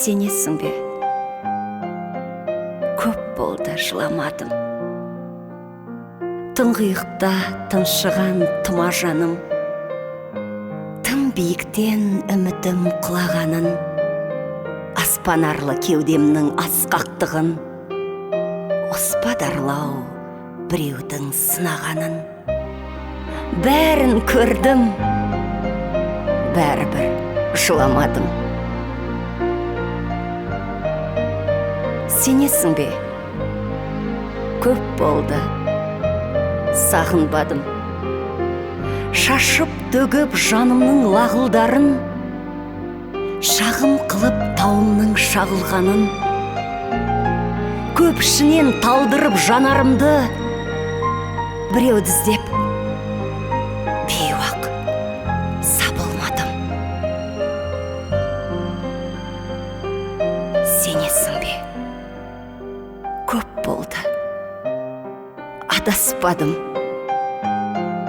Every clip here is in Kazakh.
Сенесің бе? Көп болды жыламадым. Тұңғиықта тыншыған тұма жаным, тым биіктен үмітім құлағанын, аспанарлы кеудемнің асқақтығын, оспадарлау біреудің сынағанын. Бәрін көрдім, бәрібір жыламадым. Сенесің бе? Көп болды, сағынбадым. Шашып төгіп жанымның лағылдарын, шағым қылып тауымның шағылғанын, көп ішінен талдырып жанарымды, біреуді іздеп бейуақ сабылмадым. Сенесің бе? Көп болды, адаспадым.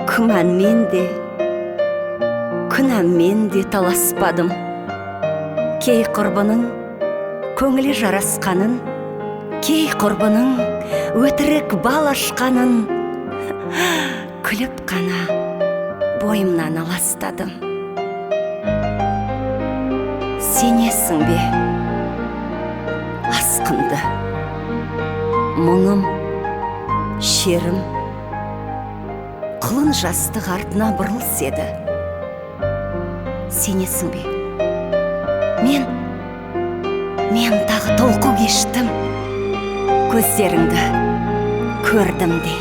Күмәнмен де, күнәммен де таласпадым. Кей құрбының көңілі жарасқанын, кей құрбының өтірік бал ашқанын, күліп қана бойымнан аластадым. Сенесің бе? Асқынды мұңым, шерім, құлын жастық артына бұрылыс еді. Сенесің бе? Мен тағы толқу кештім. Көздеріңді көрдім де,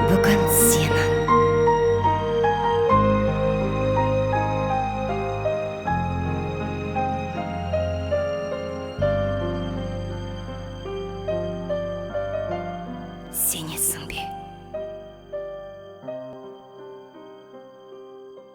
бүгін сенің. Сенесің бе?